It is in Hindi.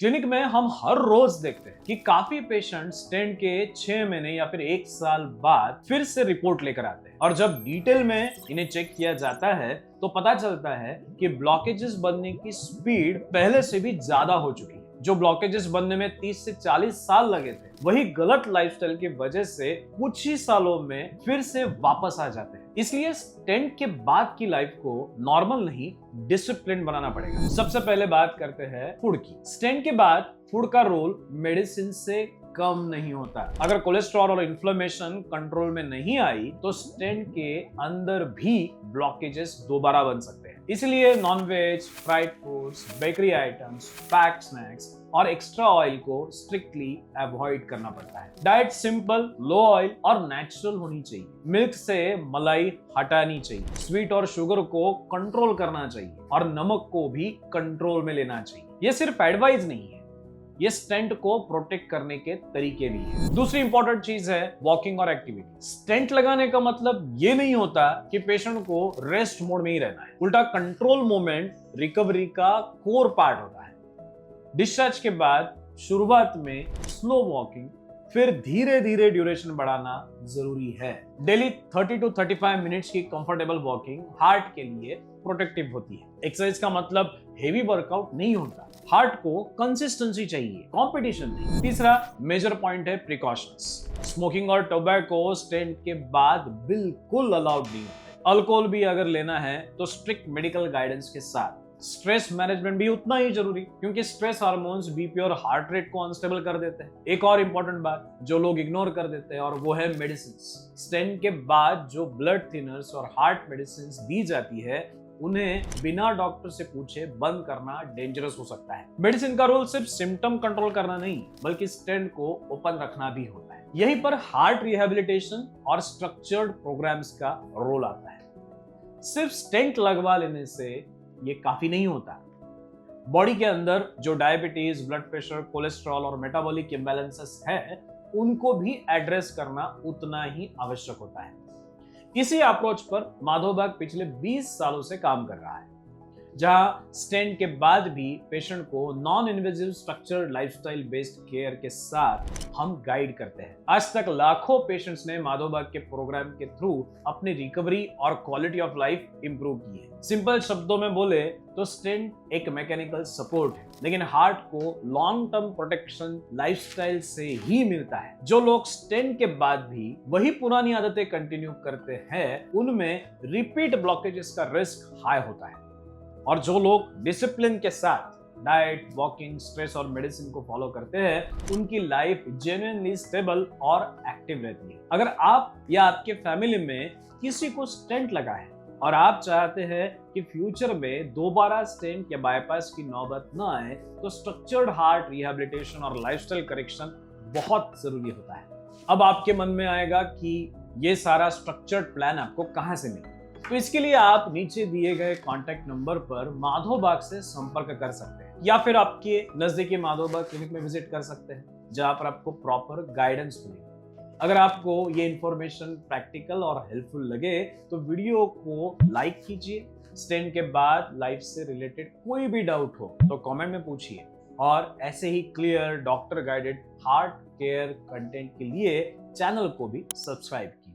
क्लिनिक में हम हर रोज देखते हैं कि काफी पेशेंट स्टेंट के 6 महीने या फिर 1 साल बाद फिर से रिपोर्ट लेकर आते हैं और जब डिटेल में इन्हें चेक किया जाता है तो पता चलता है कि ब्लॉकेजेस बनने की स्पीड पहले से भी ज्यादा हो चुकी है। जो ब्लॉकेजेस बनने में 30 से 40 साल लगे थे वही गलत लाइफस्टाइल की वजह से कुछ ही सालों में फिर से वापस आ जाते हैं। इसलिए स्टेंट के बाद की लाइफ को नॉर्मल नहीं डिसिप्लिन बनाना पड़ेगा। सबसे पहले बात करते हैं फूड की। स्टेंट के बाद फूड का रोल मेडिसिन से कम नहीं होता। अगर कोलेस्ट्रॉल और इन्फ्लेमेशन कंट्रोल में नहीं आई तो स्टेंट के अंदर भी ब्लॉकेजेस दोबारा बन सकते हैं। इसलिए nonveg, fried foods, bakery items, packed snacks और एक्स्ट्रा ऑयल को स्ट्रिक्टली अवॉइड करना पड़ता है। डाइट सिंपल, लो ऑयल और नेचुरल होनी चाहिए। मिल्क से मलाई हटानी चाहिए, स्वीट और शुगर को कंट्रोल करना चाहिए और नमक को भी कंट्रोल में लेना चाहिए। ये सिर्फ एडवाइस नहीं है, ये स्टेंट को प्रोटेक्ट करने के तरीके भी हैं। दूसरी इंपॉर्टेंट चीज है वॉकिंग और एक्टिविटी। स्टेंट लगाने का मतलब ये नहीं होता कि पेशेंट को रेस्ट मोड में ही रहना है। उल्टा कंट्रोल मोमेंट रिकवरी का कोर पार्ट होता है। डिस्चार्ज के बाद शुरुआत में स्लो वॉकिंग, फिर धीरे धीरे ड्यूरेशन बढ़ाना जरूरी है। डेली 30 to 35 मिनट्स की कंफर्टेबल वॉकिंग हार्ट के लिए प्रोटेक्टिव होती है। एक्सरसाइज का मतलब हेवी वर्कआउट नहीं होता। हार्ट को कंसिस्टेंसी चाहिए, कंपटीशन नहीं। तीसरा मेजर पॉइंट है प्रिकॉशंस। स्मोकिंग और टोबैको स्टेंट के बाद बिल्कुल अलाउड नहीं होते। अल्कोहल भी अगर लेना है तो स्ट्रिक्ट मेडिकल गाइडेंस के साथ। स्ट्रेस मैनेजमेंट भी उतना ही जरूरी, क्योंकि स्ट्रेस हार्मोन्स बीपी और हार्ट रेट को अनस्टेबल कर देते हैं। एक और इंपॉर्टेंट बात जो लोग इग्नोर कर देते हैं और वो है मेडिसिन। स्टेंट के बाद जो ब्लड थिनर्स और हार्ट मेडिसिन दी जाती है उन्हें बिना डॉक्टर से पूछे बंद करना डेंजरस हो सकता है। मेडिसिन का रोल सिर्फ सिम्टम कंट्रोल करना नहीं बल्कि स्टेंट को ओपन रखना भी होता है। यहीं पर हार्ट रिहेबिलिटेशन और स्ट्रक्चर्ड प्रोग्राम्स का रोल आता है। सिर्फ स्टेंट लगवा लेने से ये काफी नहीं होता। बॉडी के अंदर जो डायबिटीज, ब्लड प्रेशर, कोलेस्ट्रॉल और मेटाबॉलिक इम्बैलेंसेस है उनको भी एड्रेस करना उतना ही आवश्यक होता है। इसी अप्रोच पर माधवबाग पिछले 20 सालों से काम कर रहा है, जहां स्टेंट के बाद भी पेशेंट को non invasive structured lifestyle based care के साथ हम गाइड करते हैं। आज तक लाखों पेशेंट्स ने माधवबाग के प्रोग्राम के थ्रू अपनी रिकवरी और क्वालिटी ऑफ लाइफ इंप्रूव की है। सिंपल शब्दों में बोले तो स्टेंट एक मैकेनिकल सपोर्ट है, लेकिन हार्ट को लॉन्ग टर्म प्रोटेक्शन लाइफस्टाइल से ही मिलता है। जो लोग स्टेंट के बाद भी वही पुरानी आदतें कंटिन्यू करते हैं उनमें रिपीट ब्लॉकेजेस का रिस्क हाई होता है, और जो लोग डिसिप्लिन के साथ डाइट, वॉकिंग, स्ट्रेस और मेडिसिन को फॉलो करते हैं उनकी लाइफ जेन्युइनली स्टेबल और एक्टिव रहती है। अगर आप या आपके फैमिली में किसी को स्टेंट लगा है और आप चाहते हैं कि फ्यूचर में दोबारा स्टेंट या बाईपास की नौबत ना आए तो स्ट्रक्चर्ड हार्ट रिहेबिलिटेशन और लाइफस्टाइल करेक्शन बहुत जरूरी होता है। अब आपके मन में आएगा कि ये सारा स्ट्रक्चर्ड प्लान आपको कहां से मिले, तो इसके लिए आप नीचे दिए गए कॉन्टैक्ट नंबर पर माधवबाग से संपर्क कर सकते हैं या फिर आपके नजदीकी माधवबाग क्लिनिक में विजिट कर सकते हैं, जहां पर आपको प्रॉपर गाइडेंस मिलेगी। अगर आपको ये इंफॉर्मेशन प्रैक्टिकल और हेल्पफुल लगे तो वीडियो को लाइक कीजिए। स्टेंट के बाद लाइफ से रिलेटेड कोई भी डाउट हो तो कमेंट में पूछिए, और ऐसे ही clear doctor guided heart care content के लिए चैनल को भी सब्सक्राइब कीजिए।